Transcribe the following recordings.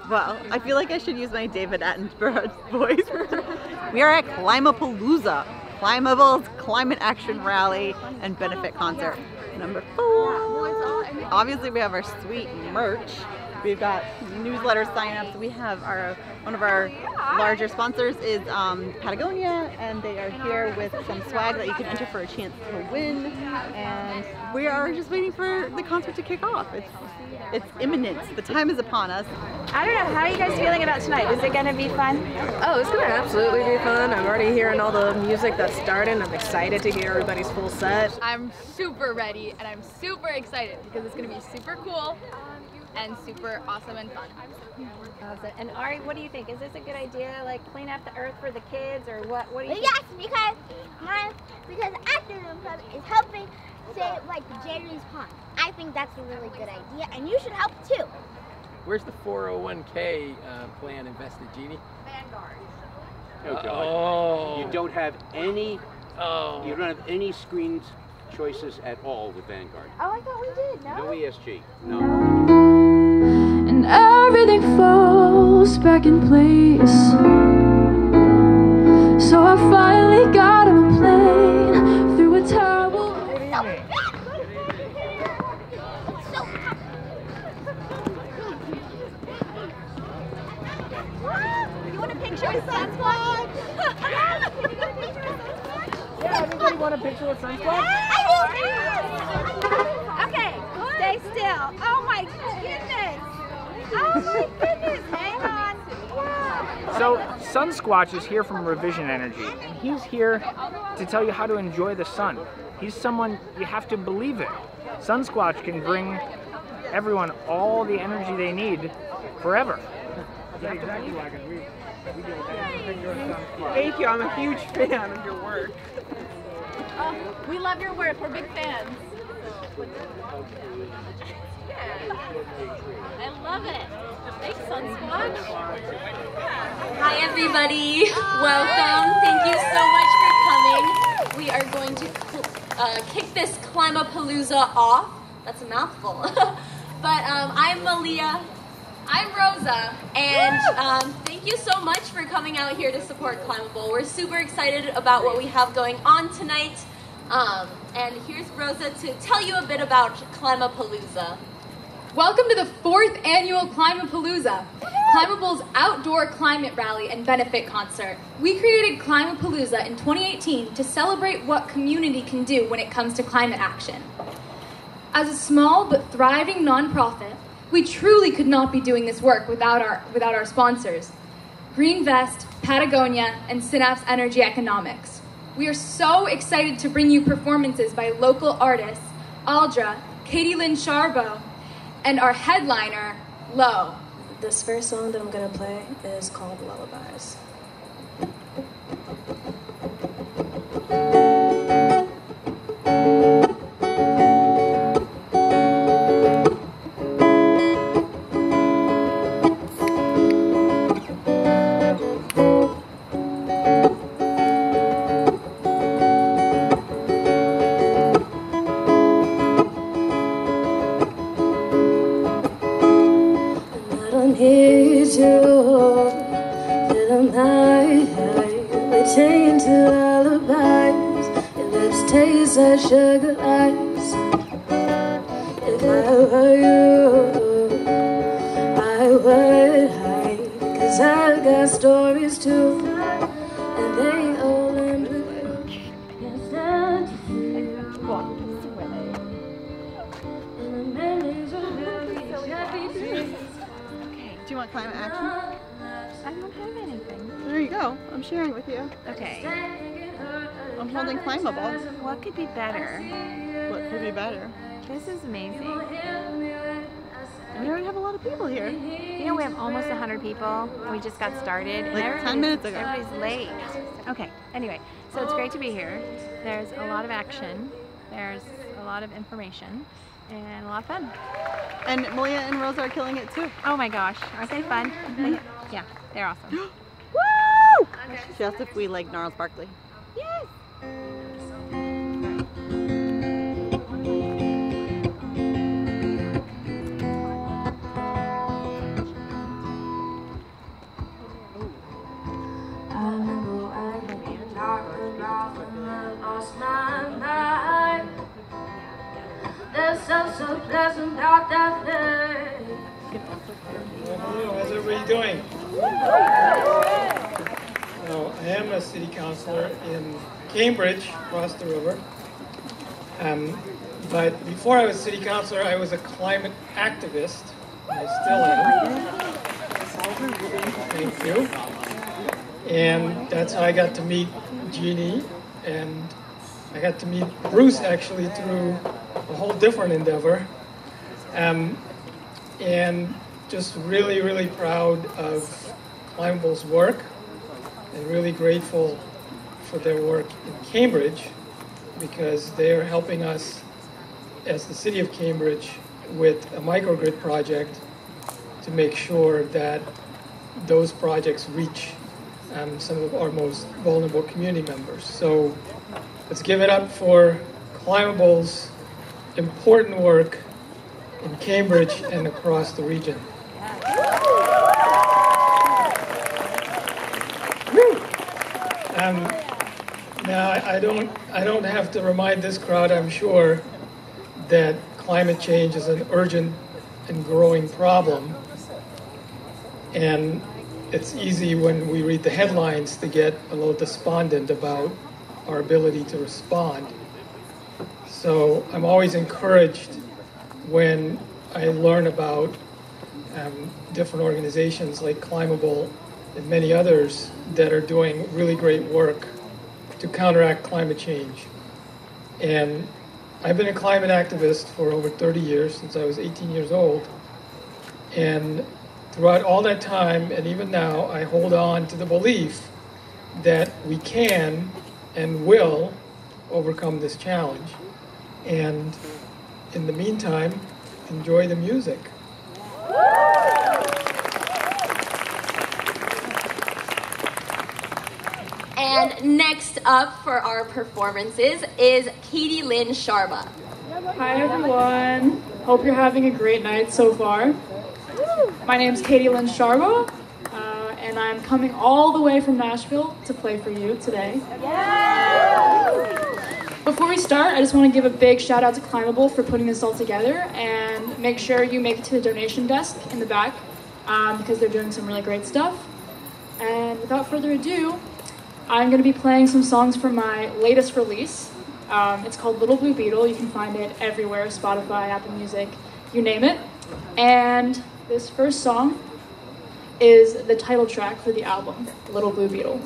Well, I feel like I should use my David Attenborough voice. We are at Climapalooza, Climable's climate action rally and benefit concert. Number 4. Obviously we have our sweet merch. We've got newsletter sign-ups. We have one of our larger sponsors is Patagonia, and they are here with some swag that you can enter for a chance to win. And we are just waiting for the concert to kick off. It's imminent. The time is upon us. I don't know, how are you guys feeling about tonight? Is it going to be fun? Oh, it's going to absolutely be fun. I'm already hearing all the music that's starting. I'm excited to hear everybody's full set. I'm super ready and I'm super excited because it's going to be super cool and super awesome and fun. Awesome. And Ari, what do you think? Is this a good idea? Like clean up the earth for the kids, or what? What do you think? Yes, because Afternoon Club is helping save like Jerry's Pond. I think that's a really good idea, and you should help too. Where's the 401k plan invested, Jeannie? Vanguard. Oh God! Oh. You don't have any. Oh. You don't have any screen choices at all with Vanguard. Oh, I thought we did. No. No ESG. No. And everything falls back in place. So I finally got on a plane through a terrible. You want a picture with Sunsquatch? Yes. Can you get a picture with Sunsquatch? Yeah, everybody want a picture with Sunsquatch? Okay, stay still. Oh my goodness. Oh my goodness. Hang on. Wow. So Sunsquatch is here from Revision Energy, and he's here to tell you how to enjoy the sun. He's someone you have to believe in. Sunsquatch can bring everyone all the energy they need forever. Thank you, I'm a huge fan of your work. We love your work. We're big fans. I love it. Thanks, Sunsquatch. Hi, everybody. Welcome. Thank you so much for coming. We are going to kick this Climapalooza off. That's a mouthful. But I'm Malia. I'm Rosa, and thank you so much for coming out here to support Climable. We're super excited about what we have going on tonight. And here's Rosa to tell you a bit about Climapalooza. Welcome to the 4th annual Climapalooza, Climable's outdoor climate rally and benefit concert. We created Climapalooza in 2018 to celebrate what community can do when it comes to climate action. As a small but thriving nonprofit, we truly could not be doing this work without our sponsors, Green Vest, Patagonia, and Synapse Energy Economics. We are so excited to bring you performances by local artists, Aldra, Katie Lynn Sharbo, and our headliner, Lo. This first song that I'm gonna play is called Lullabies. Like sugar eyes. If I were you, I would hide, 'cause I got stories too, and they all end with you. Yes, that you feel. And the memories of every happy day. Okay, do you want climate action? I don't have anything. There you go. I'm sharing with you. Okay. I'm holding Climable. What could be better? What could be better? This is amazing. We already have a lot of people here. You know, we have almost 100 people. We just got started. Like and 10 minutes ago. Everybody's late. Okay, anyway, so it's great to be here. There's a lot of action. There's a lot of information. And a lot of fun. And Malia and Rosa are killing it too. Oh my gosh, aren't they fun? Yeah, they're awesome. Woo! She asked if we like Gnarls Barkley. Yes! lost my mind. There's something so pleasant about that thing. Well, hello, how's everybody doing? So, I am a city councilor in Cambridge, across the river. But before I was city councilor, I was a climate activist. I still am. Thank you. And that's how I got to meet Jeannie, and I got to meet Bruce actually through a whole different endeavor. And just really, really proud of Climapalooza's work, and really grateful for their work in Cambridge, because they are helping us as the city of Cambridge with a microgrid project to make sure that those projects reach some of our most vulnerable community members. So let's give it up for Climapalooza's important work in Cambridge and across the region. Now I don't have to remind this crowd, I'm sure, that climate change is an urgent and growing problem. And it's easy when we read the headlines to get a little despondent about our ability to respond. So I'm always encouraged when I learn about different organizations like Climapal and many others that are doing really great work to counteract climate change. And I've been a climate activist for over 30 years, since I was 18 years old. And throughout all that time, and even now, I hold on to the belief that we can and will overcome this challenge. And in the meantime, enjoy the music. And next up for our performances is Katie Lynn Sharma. Hi everyone, hope you're having a great night so far. My name's Katie Lynn Sharma, and I'm coming all the way from Nashville to play for you today. Before we start, I just want to give a big shout out to Climapal for putting this all together, and make sure you make it to the donation desk in the back, because they're doing some really great stuff. And without further ado, I'm going to be playing some songs from my latest release. It's called Little Blue Beetle. You can find it everywhere, Spotify, Apple Music, you name it. And this first song is the title track for the album, Little Blue Beetle.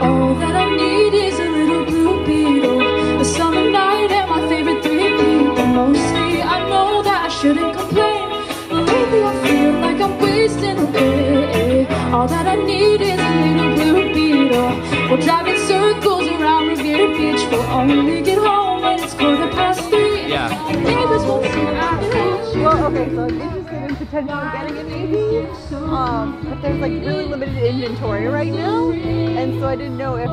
All that I need is a little blue beetle, a summer night and my favorite 3 people. Mostly I know that I shouldn't complain, but lately I feel like I'm wasting away. All that I need is a little blue beetle. We'll drive in circles around Riviera Beach. We'll only get home when it's 3:15. Yeah. Neighbors won't see our beach. Well, okay, so I'm interested in potentially getting it maybe, but there's like really limited inventory right now, and so I didn't know if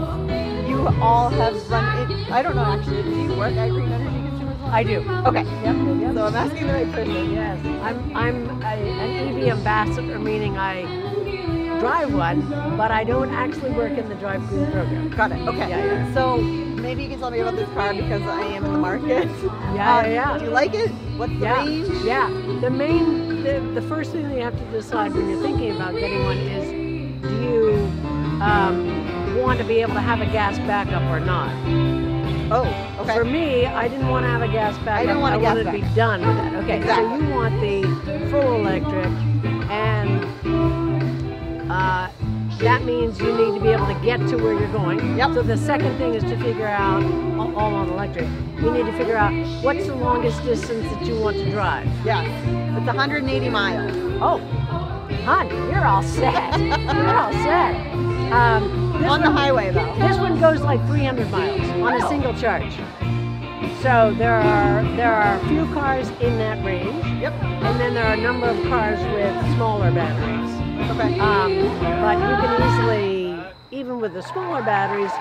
you all have run it. I don't know actually. Do you work at Green Energy Consumers? I do. Okay. Yep. So I'm asking the right person. Yes. I'm an EV ambassador, meaning I drive one, but I don't actually work in the Drive Green program. Got it. Okay. Yeah. So maybe you can tell me about this car because I am in the market. Yeah. Do you like it? What's the range? Yeah. The first thing that you have to decide when you're thinking about getting one is, do you want to be able to have a gas backup or not? Oh, okay. For me, I didn't want to have a gas backup. I don't want a gas wanted to be done with that. Okay, exactly. So you want the full electric, and that means you need to be able to get to where you're going. Yep. So the second thing is to figure out, all on electric, you need to figure out what's the longest distance that you want to drive. Yes, it's 180 miles. Oh, hon, you're all set. You're all set. On the highway though. This one goes like 300 miles on a single charge. So there are a few cars in that range. Yep. And then there are a number of cars with smaller batteries. Okay. But you can easily, even with the smaller batteries,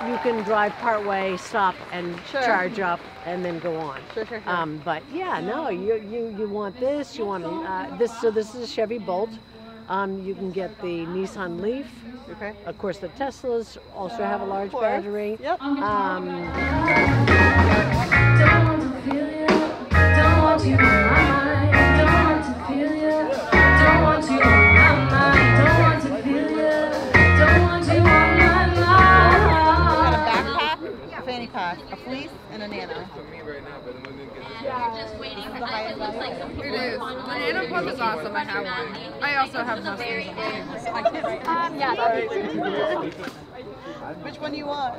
you can drive part way, stop, and charge up, and then go on. Sure. But yeah, no, you want this. You want this. So this is a Chevy Bolt. You can get the Nissan Leaf. Okay. Of course, the Teslas also have a large battery. Yep. Don't want to feel you, don't want you on my mind, don't want to feel you, don't want you on my mind, don't want to feel you, don't want you on my mind. Got a backpack, a fanny pack, a fleece, and a nano. You're just waiting for it looks like some people It is. The nano puff is awesome. I have one. I also have most things. Which one do you want?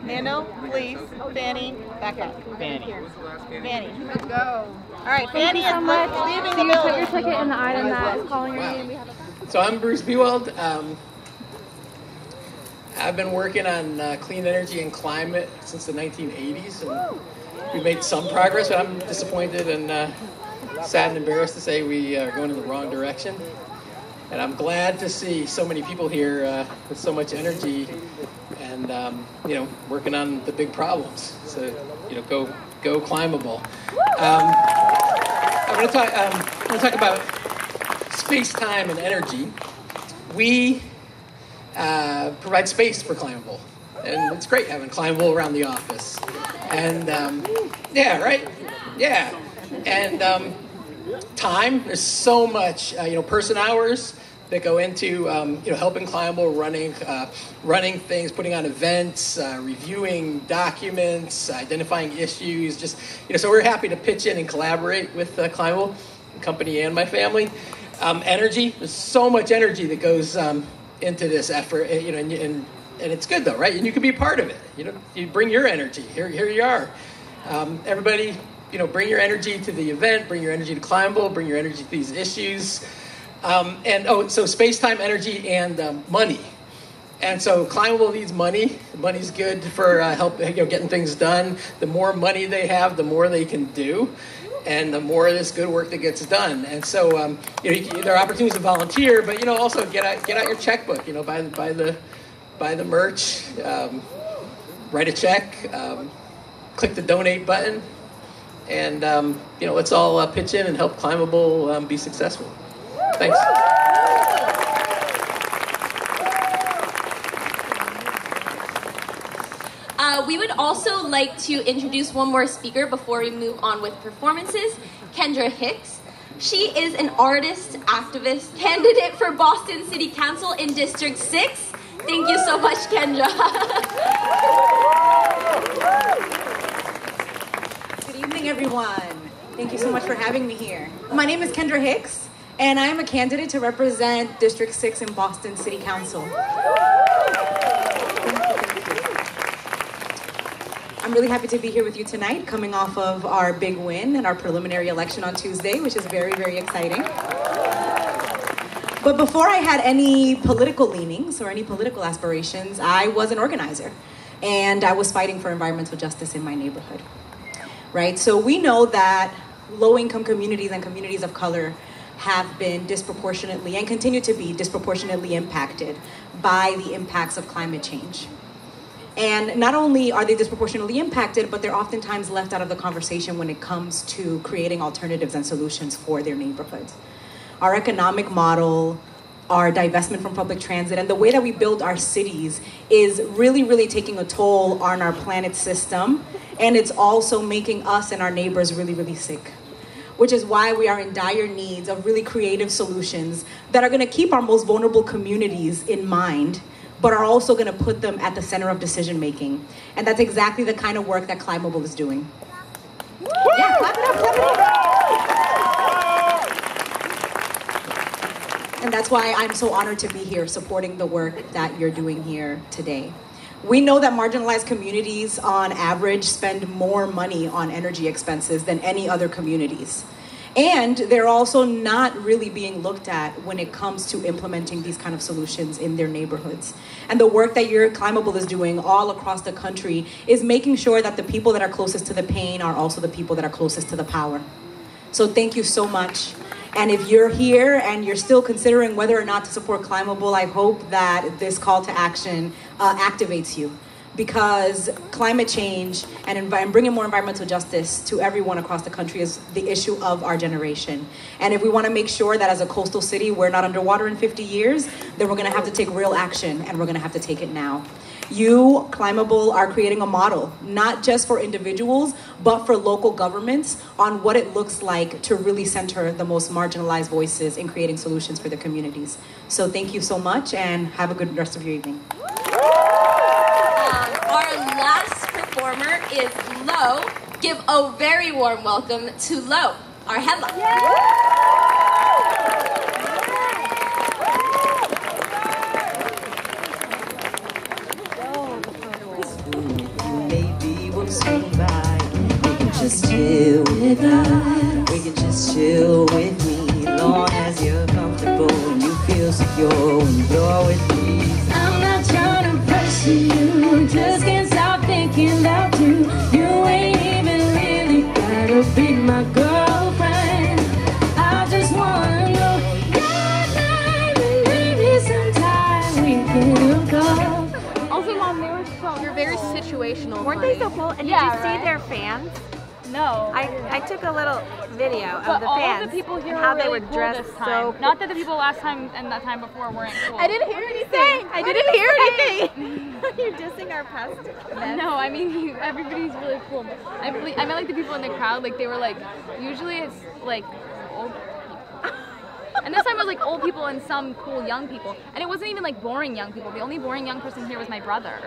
Nano, fleece, fanny, backpack. Fanny. Fanny. Let's go. All right, Fanny is leaving the So you put your building. ticket in the item that is calling your name. We have a So I'm Bruce Bewald. I've been working on clean energy and climate since the 1980s. And we've made some progress, but I'm disappointed and sad and embarrassed to say we are going in the wrong direction. And I'm glad to see so many people here with so much energy and, working on the big problems. So, go Climable. I'm going to talk about space, time, and energy. We provide space for Climable. And it's great having Climable around the office. And, yeah, right? Yeah. And time, there's so much, person hours that go into, helping Climable, running things, putting on events, reviewing documents, identifying issues, so we're happy to pitch in and collaborate with Climable, the company and my family. Energy, there's so much energy that goes into this effort, and it's good though, right? And you can be a part of it. You bring your energy. Here you are. Everybody, bring your energy to the event. Bring your energy to Climable. Bring your energy to these issues. So space, time, energy, and money. And so Climable needs money. Money's good for getting things done. The more money they have, the more they can do, and the more of this good work that gets done. And so there are opportunities to volunteer, but also get out your checkbook. Buy the merch, write a check, click the donate button, and let's all pitch in and help Climable be successful. Thanks. We would also like to introduce one more speaker before we move on with performances, Kendra Hicks. She is an artist, activist, candidate for Boston City Council in District 6. Thank you so much, Kendra. Good evening, everyone. Thank you so much for having me here. My name is Kendra Hicks, and I am a candidate to represent District 6 in Boston City Council. I'm really happy to be here with you tonight, coming off of our big win and our preliminary election on Tuesday, which is very, very exciting. But before I had any political leanings or any political aspirations, I was an organizer, and I was fighting for environmental justice in my neighborhood, right? So we know that low-income communities and communities of color have been disproportionately and continue to be disproportionately impacted by the impacts of climate change. And not only are they disproportionately impacted, but they're oftentimes left out of the conversation when it comes to creating alternatives and solutions for their neighborhoods. Our economic model, our divestment from public transit, and the way that we build our cities is really, really taking a toll on our planet system. And it's also making us and our neighbors really, really sick, which is why we are in dire needs of really creative solutions that are gonna keep our most vulnerable communities in mind, but are also gonna put them at the center of decision making. And that's exactly the kind of work that Climable is doing. Yeah, clap it up, clap it up. And that's why I'm so honored to be here supporting the work that you're doing here today. We know that marginalized communities on average spend more money on energy expenses than any other communities. And they're also not really being looked at when it comes to implementing these kind of solutions in their neighborhoods. And the work that your Climable is doing all across the country is making sure that the people that are closest to the pain are also the people that are closest to the power. So thank you so much. And if you're here and you're still considering whether or not to support Climable, I hope that this call to action activates you. because climate change and bringing more environmental justice to everyone across the country is the issue of our generation. And if we want to make sure that as a coastal city we're not underwater in 50 years, then we're going to have to take real action, and we're going to have to take it now. You, Climable, are creating a model, not just for individuals, but for local governments on what it looks like to really center the most marginalized voices in creating solutions for their communities. So thank you so much, and have a good rest of your evening. Our last performer is Lo. Give a very warm welcome to Lo, our headline. Maybe we'll swing by. We can just chill with us. We can just chill with me. Long as you're comfortable and you feel secure when you're with me. I'm not trying to pressure you, just can't stop thinking about you. You ain't even really gotta be my girlfriend. I just wanna know your name and maybe sometime we can hook up. Also, Mom, they were so... You're very situational. Weren't they so cool? And Yeah, did you see right? their fans? No. I took a little video But of the all fans of the people here and how were they really were cool dressed this so time. cool. Not that the people last time and that time before weren't cool. I didn't hear anything. I didn't hear anything. You're dissing our past men. No, I mean everybody's really cool. I meant like the people in the crowd, like they were like, usually it's like old people. And this time it was like old people and some cool young people. And it wasn't even like boring young people. The only boring young person here was my brother.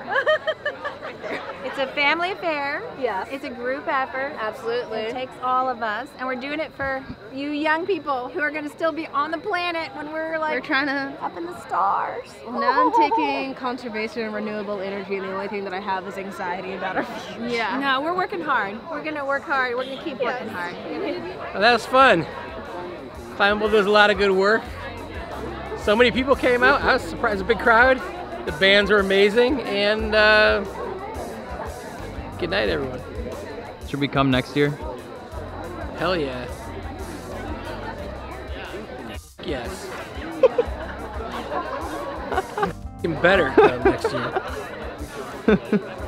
It's a family affair. Yes. It's a group effort. Absolutely. It takes all of us, and we're doing it for you young people who are going to still be on the planet when we're like We're trying to up in the stars. Well, now I'm taking conservation and renewable energy, and the only thing that I have is anxiety about our future. Yeah. No, we're working hard. We're going to work hard. We're going to keep working hard. Well, that was fun. Climable does a lot of good work. So many people came out. I was surprised, a big crowd. The bands were amazing, and good night, everyone. Should we come next year? Hell yeah. Yes. Even better come next year.